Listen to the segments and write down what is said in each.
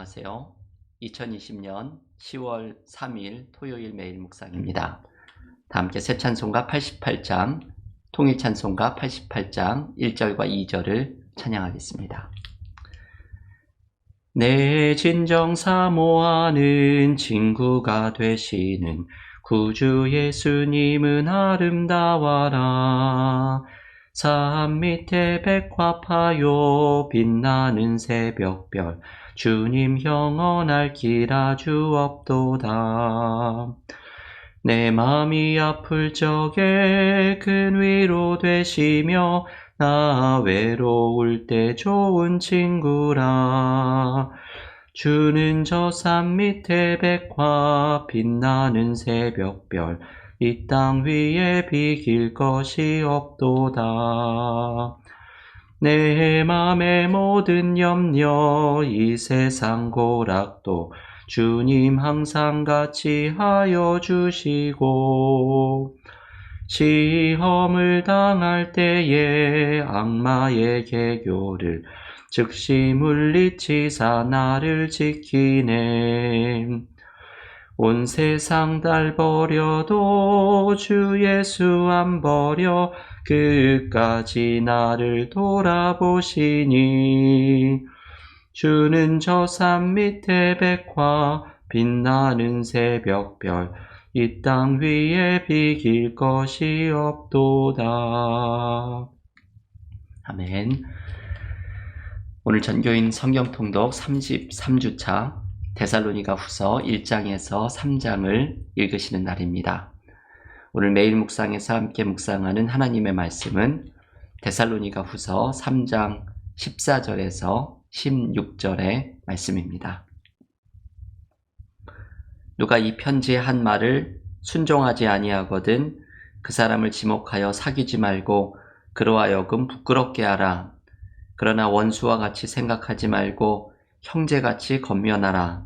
안녕하세요. 2020년 10월 3일 토요일 매일 묵상입니다. 다 함께 새 찬송가 88장, 통일 찬송가 88장 1절과 2절을 찬양하겠습니다. 내 진정 사모하는 친구가 되시는 구주 예수님은 아름다워라. 산 밑에 백화파요 빛나는 새벽별 주님 영원할 길 아주 없도다. 내 맘이 아플 적에 큰 위로 되시며 나 외로울 때 좋은 친구라. 주는 저 산 밑에 백화 빛나는 새벽별 이 땅 위에 비길 것이 없도다. 내 맘의 모든 염려 이 세상 고락도 주님 항상 같이 하여 주시고 시험을 당할 때에 악마의 계교를 즉시 물리치사 나를 지키네. 온 세상 달 버려도 주 예수 안 버려 끝까지 나를 돌아보시니. 주는 저 산 밑에 백화 빛나는 새벽별 이 땅 위에 비길 것이 없도다. 아멘. 오늘 전교인 성경통독 33주차 데살로니가 후서 1장에서 3장을 읽으시는 날입니다. 오늘 매일 묵상에서 함께 묵상하는 하나님의 말씀은 데살로니가 후서 3장 14절에서 16절의 말씀입니다. 누가 이 편지의 한 말을 순종하지 아니하거든 그 사람을 지목하여 사귀지 말고 그로 하여금 부끄럽게 하라. 그러나 원수와 같이 생각하지 말고 형제같이 건면하라.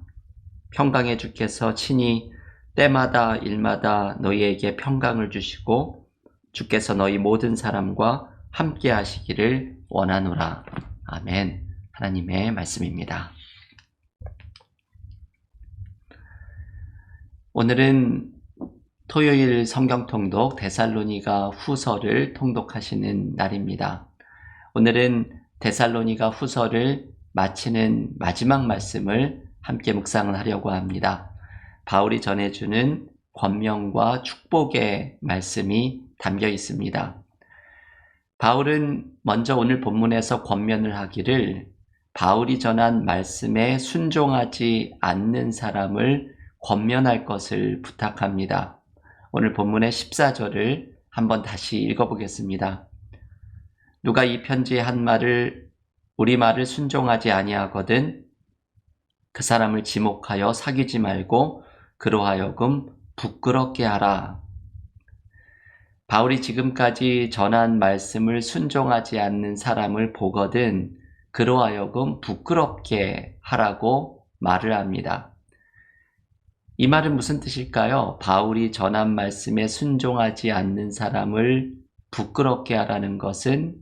평강의 주께서 친히 때마다 일마다 너희에게 평강을 주시고 주께서 너희 모든 사람과 함께 하시기를 원하노라. 아멘. 하나님의 말씀입니다. 오늘은 토요일 성경통독 데살로니가 후서를 통독하시는 날입니다. 오늘은 데살로니가 후서를 마치는 마지막 말씀을 함께 묵상을 하려고 합니다. 바울이 전해주는 권면과 축복의 말씀이 담겨 있습니다. 바울은 먼저 오늘 본문에서 권면을 하기를 바울이 전한 말씀에 순종하지 않는 사람을 권면할 것을 부탁합니다. 오늘 본문의 14절을 한번 다시 읽어보겠습니다. 누가 이 편지의 한 말을 우리 말을 순종하지 아니하거든 그 사람을 지목하여 사귀지 말고 그로 하여금 부끄럽게 하라. 바울이 지금까지 전한 말씀을 순종하지 않는 사람을 보거든 그로 하여금 부끄럽게 하라고 말을 합니다. 이 말은 무슨 뜻일까요? 바울이 전한 말씀에 순종하지 않는 사람을 부끄럽게 하라는 것은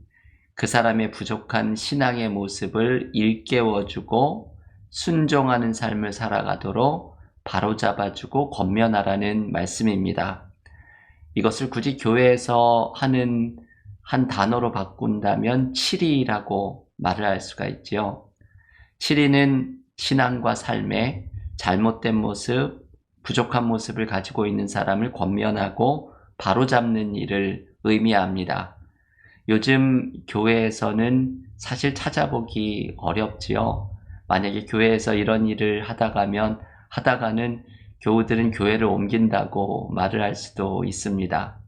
그 사람의 부족한 신앙의 모습을 일깨워주고 순종하는 삶을 살아가도록 바로잡아주고 권면하라는 말씀입니다. 이것을 굳이 교회에서 하는 한 단어로 바꾼다면 치리라고 말을 할 수가 있지요. 치리는 신앙과 삶에 잘못된 모습, 부족한 모습을 가지고 있는 사람을 권면하고 바로잡는 일을 의미합니다. 요즘 교회에서는 사실 찾아보기 어렵지요. 만약에 교회에서 이런 일을 하다가는 교우들은 교회를 옮긴다고 말을 할 수도 있습니다.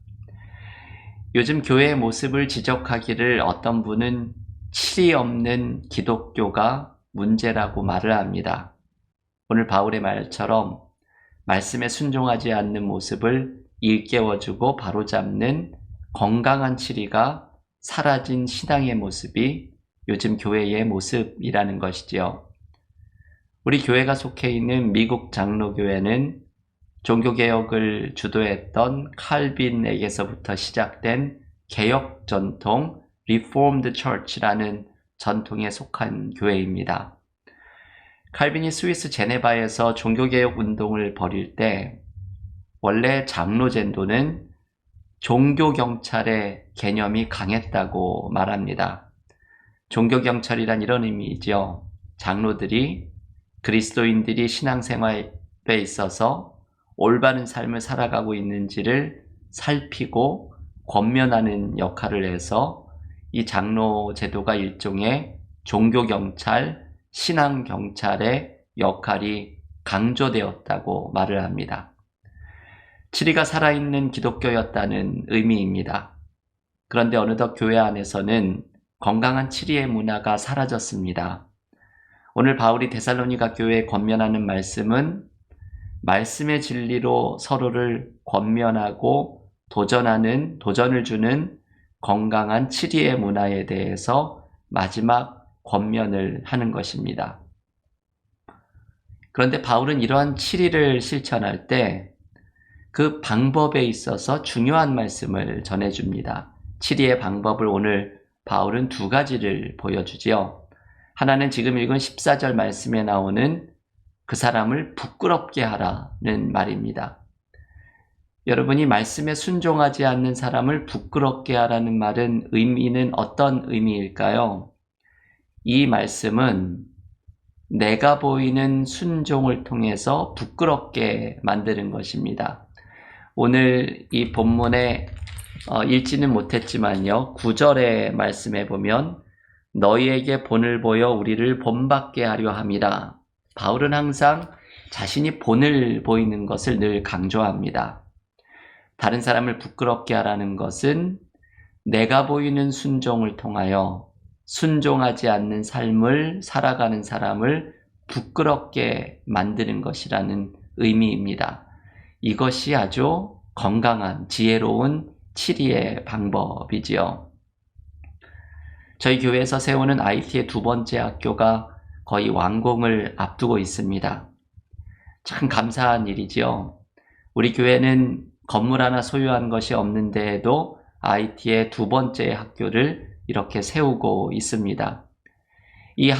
요즘 교회의 모습을 지적하기를 어떤 분은 칠이 없는 기독교가 문제라고 말을 합니다. 오늘 바울의 말처럼 말씀에 순종하지 않는 모습을 일깨워주고 바로잡는 건강한 치리가 사라진 신앙의 모습이 요즘 교회의 모습이라는 것이지요. 우리 교회가 속해 있는 미국 장로교회는 종교개혁을 주도했던 칼빈에게서부터 시작된 개혁 전통 Reformed Church라는 전통에 속한 교회입니다. 칼빈이 스위스 제네바에서 종교개혁 운동을 벌일 때 원래 장로젠도는 종교경찰의 개념이 강했다고 말합니다. 종교경찰이란 이런 의미이죠. 장로들이 그리스도인들이 신앙생활에 있어서 올바른 삶을 살아가고 있는지를 살피고 권면하는 역할을 해서 이 장로 제도가 일종의 종교경찰, 신앙경찰의 역할이 강조되었다고 말을 합니다. 치리가 살아있는 기독교였다는 의미입니다. 그런데 어느덧 교회 안에서는 건강한 치리의 문화가 사라졌습니다. 오늘 바울이 데살로니가 교회에 권면하는 말씀은 말씀의 진리로 서로를 권면하고 도전을 주는 건강한 치리의 문화에 대해서 마지막 권면을 하는 것입니다. 그런데 바울은 이러한 치리를 실천할 때 그 방법에 있어서 중요한 말씀을 전해줍니다. 치리의 방법을 오늘 바울은 두 가지를 보여주지요. 하나는 지금 읽은 14절 말씀에 나오는 그 사람을 부끄럽게 하라는 말입니다. 여러분이 말씀에 순종하지 않는 사람을 부끄럽게 하라는 말은 의미는 어떤 의미일까요? 이 말씀은 내가 보이는 순종을 통해서 부끄럽게 만드는 것입니다. 오늘 이 본문에 읽지는 못했지만요. 9절의 말씀에 보면 너희에게 본을 보여 우리를 본받게 하려 함이라. 바울은 항상 자신이 본을 보이는 것을 늘 강조합니다. 다른 사람을 부끄럽게 하라는 것은 내가 보이는 순종을 통하여 순종하지 않는 삶을 살아가는 사람을 부끄럽게 만드는 것이라는 의미입니다. 이것이 아주 건강한 지혜로운 치리의 방법이지요. 저희 교회에서 세우는 IT의 두 번째 학교가 거의 완공을 앞두고 있습니다. 참 감사한 일이지요. 우리 교회는 건물 하나 소유한 것이 없는데도 IT의 두 번째 학교를 이렇게 세우고 있습니다. 이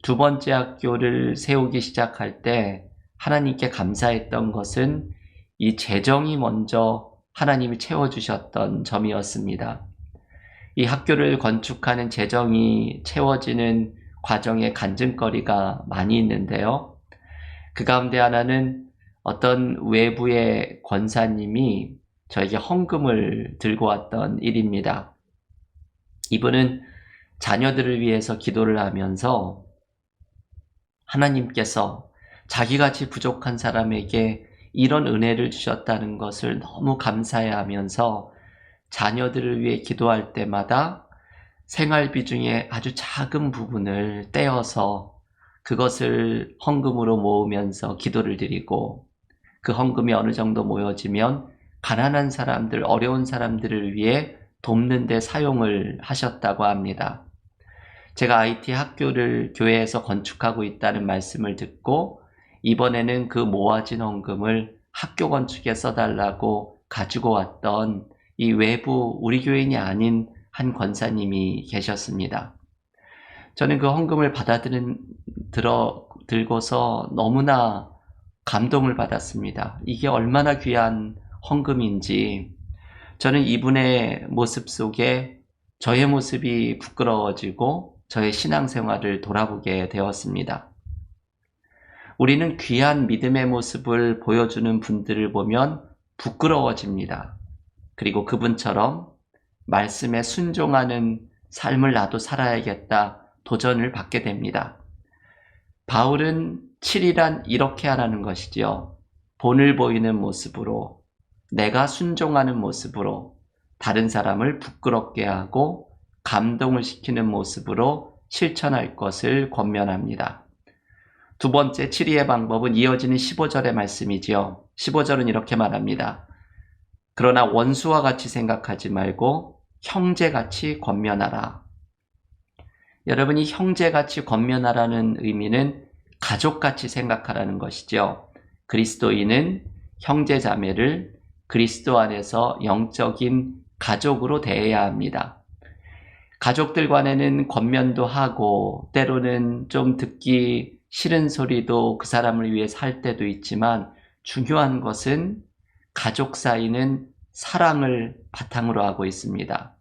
두 번째 학교를 세우기 시작할 때 하나님께 감사했던 것은 이 재정이 먼저 하나님이 채워주셨던 점이었습니다. 이 학교를 건축하는 재정이 채워지는 과정에 간증거리가 많이 있는데요. 그 가운데 하나는 어떤 외부의 권사님이 저에게 헌금을 들고 왔던 일입니다. 이분은 자녀들을 위해서 기도를 하면서 하나님께서 자기같이 부족한 사람에게 이런 은혜를 주셨다는 것을 너무 감사해하면서 자녀들을 위해 기도할 때마다 생활비 중에 아주 작은 부분을 떼어서 그것을 헌금으로 모으면서 기도를 드리고 그 헌금이 어느 정도 모여지면 가난한 사람들, 어려운 사람들을 위해 돕는 데 사용을 하셨다고 합니다. 제가 IT 학교를 교회에서 건축하고 있다는 말씀을 듣고 이번에는 그 모아진 헌금을 학교 건축에 써달라고 가지고 왔던 이 외부 우리 교인이 아닌 한 권사님이 계셨습니다. 저는 그 헌금을 들고서 너무나 감동을 받았습니다. 이게 얼마나 귀한 헌금인지 저는 이분의 모습 속에 저의 모습이 부끄러워지고 저의 신앙생활을 돌아보게 되었습니다. 우리는 귀한 믿음의 모습을 보여주는 분들을 보면 부끄러워집니다. 그리고 그분처럼 말씀에 순종하는 삶을 나도 살아야겠다 도전을 받게 됩니다. 바울은 7이란 이렇게 하라는 것이지요. 본을 보이는 모습으로 내가 순종하는 모습으로 다른 사람을 부끄럽게 하고 감동을 시키는 모습으로 실천할 것을 권면합니다. 두 번째 7위의 방법은 이어지는 15절의 말씀이지요. 15절은 이렇게 말합니다. 그러나 원수와 같이 생각하지 말고 형제같이 권면하라. 여러분이 형제같이 권면하라는 의미는 가족같이 생각하라는 것이죠. 그리스도인은 형제자매를 그리스도 안에서 영적인 가족으로 대해야 합니다. 가족들 간에는 권면도 하고 때로는 좀 듣기 싫은 소리도 그 사람을 위해서 할 때도 있지만 중요한 것은 가족 사이는 사랑을 바탕으로 하고 있습니다.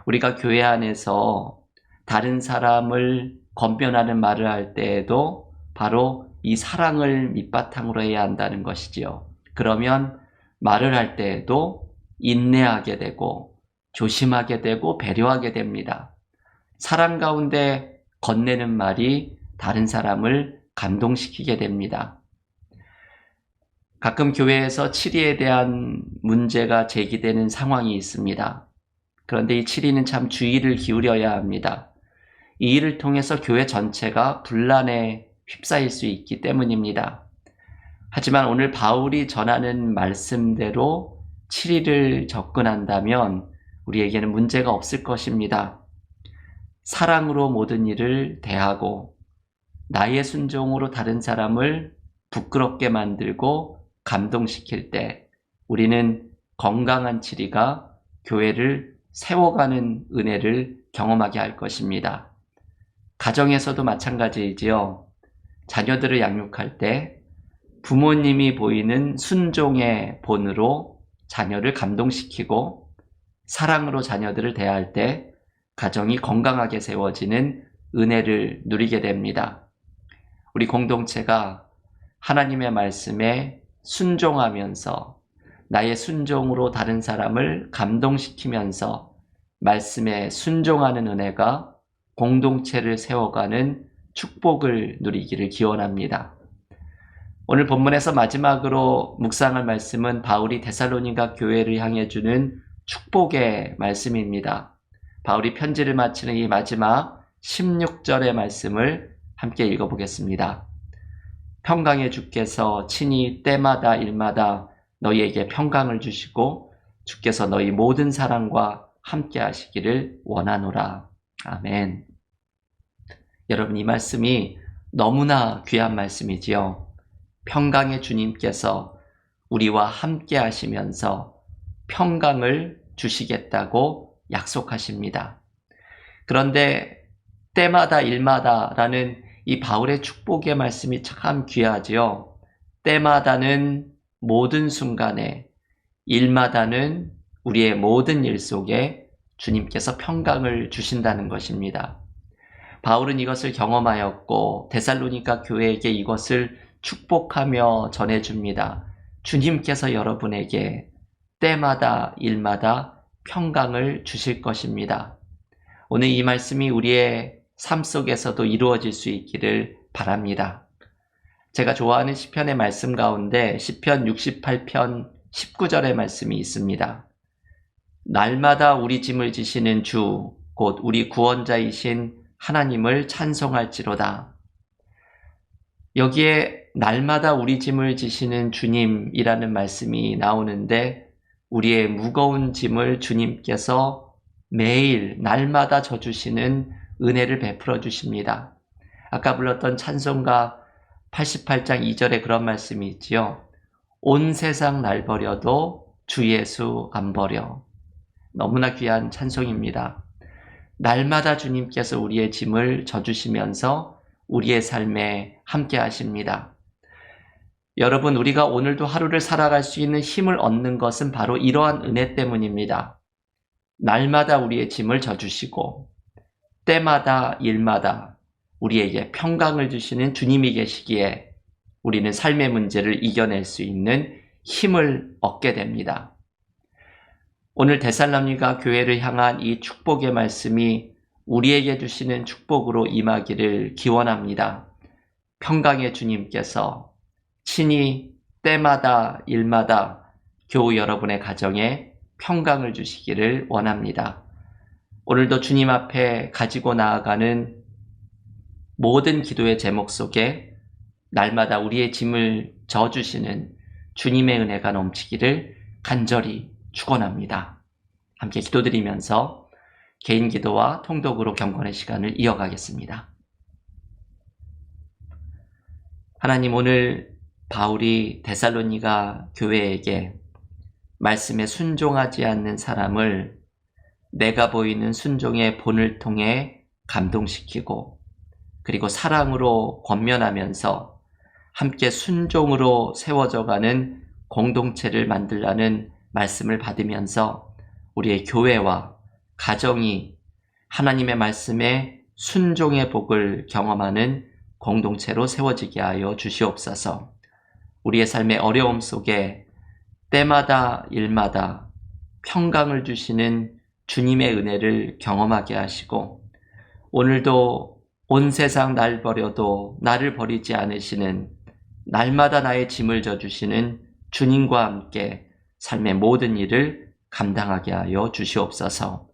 우리가 교회 안에서 다른 사람을 권면하는 말을 할 때에도 바로 이 사랑을 밑바탕으로 해야 한다는 것이지요. 그러면 말을 할 때에도 인내하게 되고 조심하게 되고 배려하게 됩니다. 사랑 가운데 건네는 말이 다른 사람을 감동시키게 됩니다. 가끔 교회에서 치리에 대한 문제가 제기되는 상황이 있습니다. 그런데 이 치리는 참 주의를 기울여야 합니다. 이 일을 통해서 교회 전체가 분란에 휩싸일 수 있기 때문입니다. 하지만 오늘 바울이 전하는 말씀대로 치리를 접근한다면 우리에게는 문제가 없을 것입니다. 사랑으로 모든 일을 대하고 나의 순종으로 다른 사람을 부끄럽게 만들고 감동시킬 때 우리는 건강한 치리가 교회를 세워가는 은혜를 경험하게 할 것입니다. 가정에서도 마찬가지이지요. 자녀들을 양육할 때 부모님이 보이는 순종의 본으로 자녀를 감동시키고 사랑으로 자녀들을 대할 때 가정이 건강하게 세워지는 은혜를 누리게 됩니다. 우리 공동체가 하나님의 말씀에 순종하면서 나의 순종으로 다른 사람을 감동시키면서 말씀에 순종하는 은혜가 공동체를 세워가는 축복을 누리기를 기원합니다. 오늘 본문에서 마지막으로 묵상할 말씀은 바울이 데살로니가 교회를 향해 주는 축복의 말씀입니다. 바울이 편지를 마치는 이 마지막 16절의 말씀을 함께 읽어보겠습니다. 평강의 주께서 친히 때마다 일마다 너희에게 평강을 주시고 주께서 너희 모든 사랑과 함께 하시기를 원하노라. 아멘. 여러분, 이 말씀이 너무나 귀한 말씀이지요. 평강의 주님께서 우리와 함께 하시면서 평강을 주시겠다고 약속하십니다. 그런데 때마다 일마다라는 이 바울의 축복의 말씀이 참 귀하지요. 때마다는 모든 순간에, 일마다는 우리의 모든 일 속에 주님께서 평강을 주신다는 것입니다. 바울은 이것을 경험하였고 데살로니가 교회에게 이것을 축복하며 전해줍니다. 주님께서 여러분에게 때마다 일마다 평강을 주실 것입니다. 오늘 이 말씀이 우리의 삶 속에서도 이루어질 수 있기를 바랍니다. 제가 좋아하는 시편의 말씀 가운데 시편 68편 19절의 말씀이 있습니다. 날마다 우리 짐을 지시는 주, 곧 우리 구원자이신 하나님을 찬송할지로다. 여기에 날마다 우리 짐을 지시는 주님이라는 말씀이 나오는데 우리의 무거운 짐을 주님께서 매일 날마다 져주시는 은혜를 베풀어 주십니다. 아까 불렀던 찬송가 88장 2절에 그런 말씀이 있지요. 온 세상 날 버려도 주 예수 안 버려. 너무나 귀한 찬송입니다. 날마다 주님께서 우리의 짐을 져주시면서 우리의 삶에 함께 하십니다. 여러분, 우리가 오늘도 하루를 살아갈 수 있는 힘을 얻는 것은 바로 이러한 은혜 때문입니다. 날마다 우리의 짐을 져주시고 때마다 일마다 우리에게 평강을 주시는 주님이 계시기에 우리는 삶의 문제를 이겨낼 수 있는 힘을 얻게 됩니다. 오늘 데살로니가 교회를 향한 이 축복의 말씀이 우리에게 주시는 축복으로 임하기를 기원합니다. 평강의 주님께서 친히 때마다 일마다 교우 여러분의 가정에 평강을 주시기를 원합니다. 오늘도 주님 앞에 가지고 나아가는 모든 기도의 제목 속에 날마다 우리의 짐을 져주시는 주님의 은혜가 넘치기를 간절히 축원합니다. 함께 기도드리면서 개인 기도와 통독으로 경건의 시간을 이어가겠습니다. 하나님, 오늘 바울이 데살로니가 교회에게 말씀에 순종하지 않는 사람을 내가 보이는 순종의 본을 통해 감동시키고 그리고 사랑으로 권면하면서 함께 순종으로 세워져가는 공동체를 만들라는 말씀을 받으면서 우리의 교회와 가정이 하나님의 말씀에 순종의 복을 경험하는 공동체로 세워지게 하여 주시옵소서. 우리의 삶의 어려움 속에 때마다 일마다 평강을 주시는 주님의 은혜를 경험하게 하시고, 오늘도 온 세상 날 버려도 나를 버리지 않으시는, 날마다 나의 짐을 져주시는 주님과 함께 삶의 모든 일을 감당하게 하여 주시옵소서.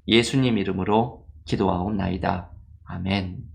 예수님 이름으로 기도하옵나이다. 아멘.